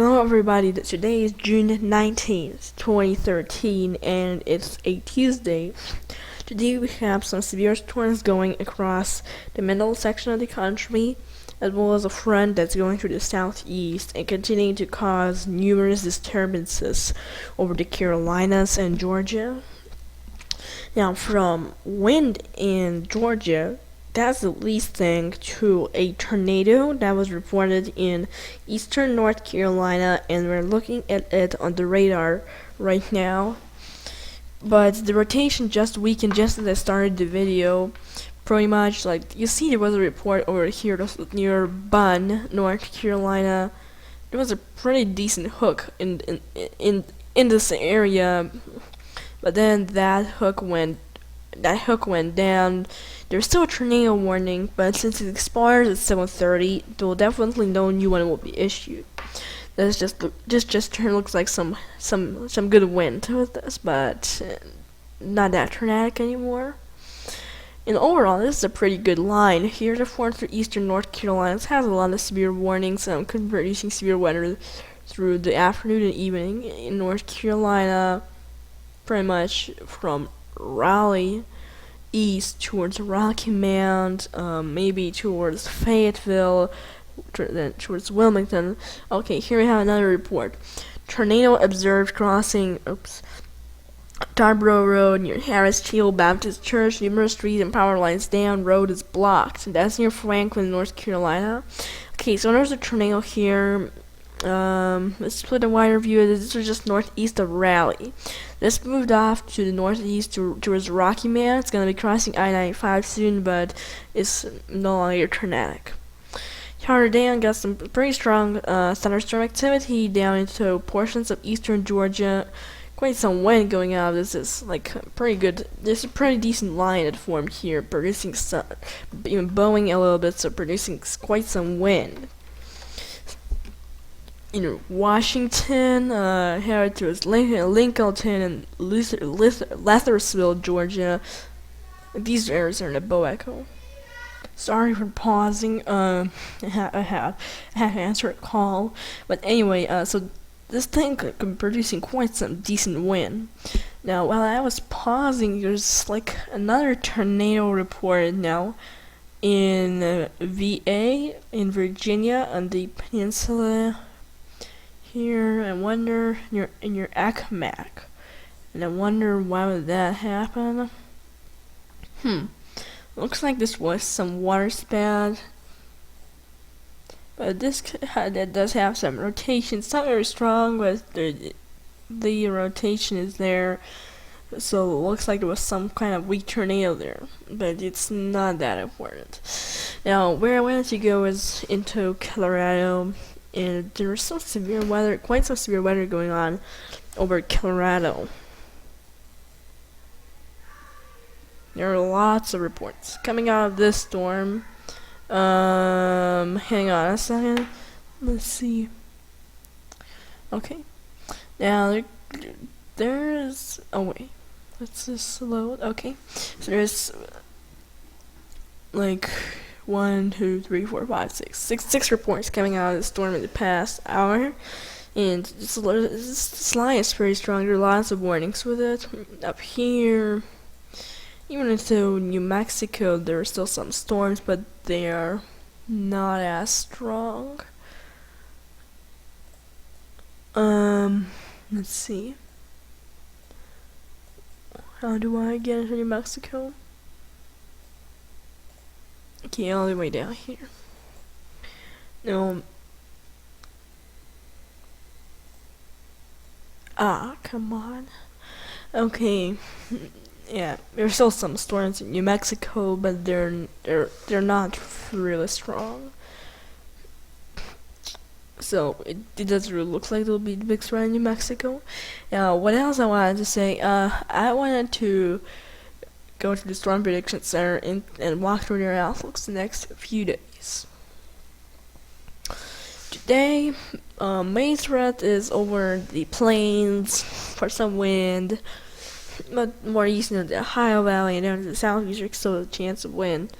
Hello everybody, today is June 19th, 2013, and it's a Tuesday. Today we have some severe storms going across the middle section of the country, as well as a front that's going through the southeast and continuing to cause numerous disturbances over the Carolinas and Georgia. Now, from wind in Georgia, that's the least thing to a tornado that was reported in eastern North Carolina, and we're looking at it on the radar right now. But the rotation just weakened just as I started the video. Pretty much, like, you see there was a report over here near Bunn, North Carolina. There was a pretty decent hook in this area, but then that hook went down. There's still a tornado warning, but since it expires at 7:30, there will definitely no new one will be issued. This just looks like some good wind with this, but not that tornadic anymore. And overall, this is a pretty good line. Here, the 4th through eastern North Carolina has a lot of severe warnings, producing severe weather through the afternoon and evening. In North Carolina, pretty much from Raleigh east towards Rocky Mount, maybe towards Fayetteville, then towards Wilmington. Okay, here we have another report. Tornado observed crossing Tarboro Road near Harris Teal Baptist Church. Numerous streets and power lines down. Road is blocked. That's near Franklin, North Carolina. Okay, so there's a tornado here. Let's split a wider view. This is just northeast of Raleigh. This moved off to the northeast towards Rocky Mount. It's gonna be crossing I-95 soon, but it's no longer tornadic. Harder down, got some pretty strong thunderstorm activity down into portions of eastern Georgia. Quite some wind going out. This is like pretty good. There's a pretty decent line that formed here, producing some, even bowing a little bit, so producing quite some wind. In Washington, headed towards Lincoln and Lathersville, Georgia. These areas are in a bow echo. Sorry for pausing. I had to answer a call, but anyway, so this thing could be producing quite some decent wind. Now, while I was pausing, there's like another tornado reported now in VA, in Virginia, on the peninsula. Here, I wonder, in your Accomack, and I wonder why would that happen. Looks like this was some water spout, but that does have some rotation. It's not very strong, but the rotation is there, so it looks like there was some kind of weak tornado there, but it's not that important. Now, where I wanted to go is into Colorado. And there's some severe weather, quite some severe weather going on over Colorado. There are lots of reports coming out of this storm. Hang on a second. Let's see. Okay. Now there's. Oh wait. Let's just load. Okay. So there's like 1, 2, 3, 4, 5, 6 reports coming out of the storm in the past hour, and this line is pretty strong. There are lots of warnings with it. Up here, even into New Mexico, there are still some storms, but they are not as strong. Let's see. How do I get into New Mexico? Okay, all the way down here. No. Come on. Okay. Yeah, there's still some storms in New Mexico, but they're not really strong. So it doesn't really look like there'll be the big storm in New Mexico. Now, what else I wanted to say? I wanted to go to the Storm Prediction Center and walk through their outlooks the next few days. Today, main threat is over the plains for some wind, but more east into the Ohio Valley and down to the southeast, there's still a chance of wind.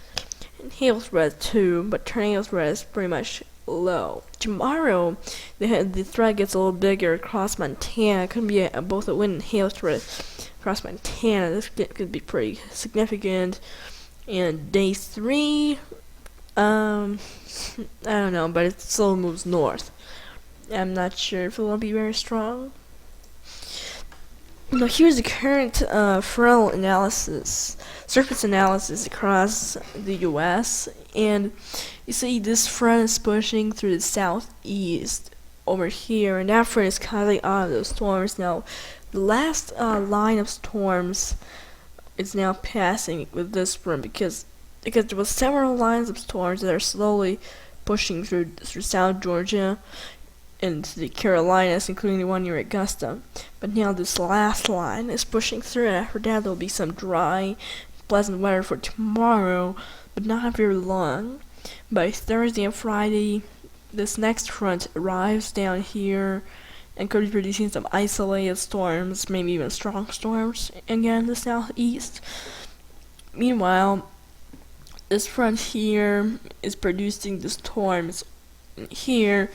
And hail threat too, but tornado threat is pretty much low. Tomorrow, the threat gets a little bigger across Montana. It could be both a wind and hail threat across Montana. This could be pretty significant. And day 3, I don't know, but it still moves north. I'm not sure if it will be very strong. Now here's the current frontal analysis, surface analysis across the U.S. And you see this front is pushing through the southeast over here, and that front is cutting out those storms. Now the last line of storms is now passing with this front because there was several lines of storms that are slowly pushing through South Georgia and the Carolinas, including the one near Augusta. But now this last line is pushing through, and after that there'll be some dry, pleasant weather for tomorrow, but not very long. By Thursday and Friday, this next front arrives down here and could be producing some isolated storms, maybe even strong storms again in the southeast. Meanwhile, this front here is producing the storms here,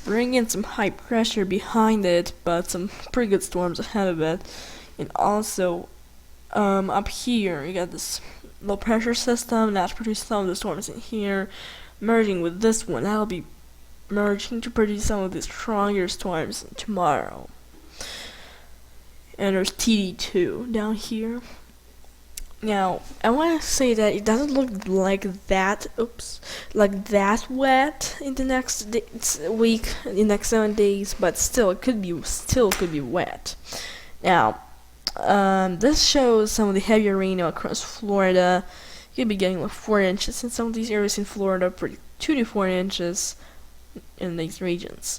bringing some high pressure behind it, but some pretty good storms ahead of it. And also, up here, you got this low pressure system that's producing some of the storms in here, merging with this one. That'll be merging to produce some of the stronger storms tomorrow. And there's TD2 down here. Now, I want to say that it doesn't look like that, wet in the next week, in the next 7 days, but still, it could be wet. Now, this shows some of the heavier rain across Florida. You could be getting like 4 inches in some of these areas in Florida, 2 to 4 inches in these regions.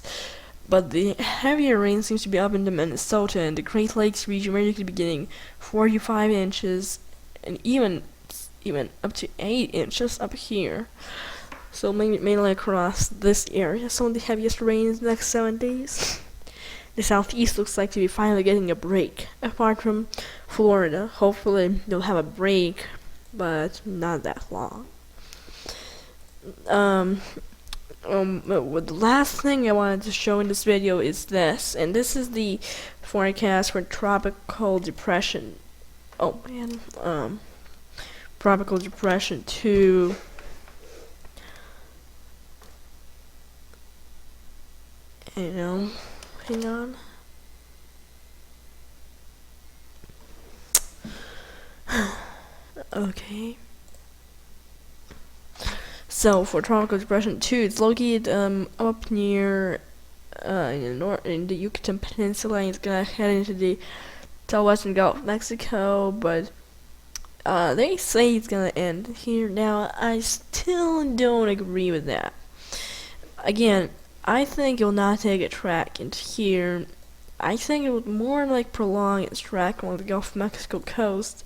But the heavier rain seems to be up in the Minnesota and the Great Lakes region, where you could be getting 4 to 5 inches. And even up to 8 inches up here. So mainly across this area, some of the heaviest rain in the next 7 days. The southeast looks like to be finally getting a break. Apart from Florida, hopefully they'll have a break, but not that long. The last thing I wanted to show in this video is this, and this is the forecast for tropical depression. Oh man, Tropical Depression 2. Hang on. Okay. So for Tropical Depression 2, it's located up near in the Yucatan Peninsula, and it's gonna head into the southwestern Gulf of Mexico, but they say it's gonna end here. Now, I still don't agree with that. Again, I think it will not take a track into here. I think it would more like prolong its track along the Gulf of Mexico coast,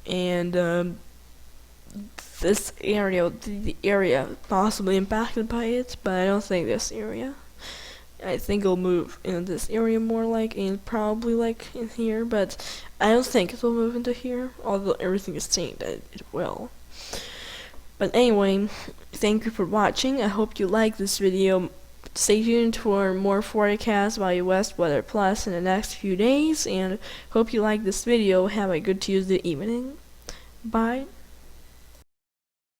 and this area, the area possibly impacted by it, but I don't think this area. I think it'll move in this area more like, and probably like in here, but I don't think it will move into here, although everything is saying that it will. But anyway, thank you for watching. I hope you like this video. Stay tuned for more forecasts by West Weather Plus in the next few days, and hope you like this video. Have a good Tuesday evening. Bye.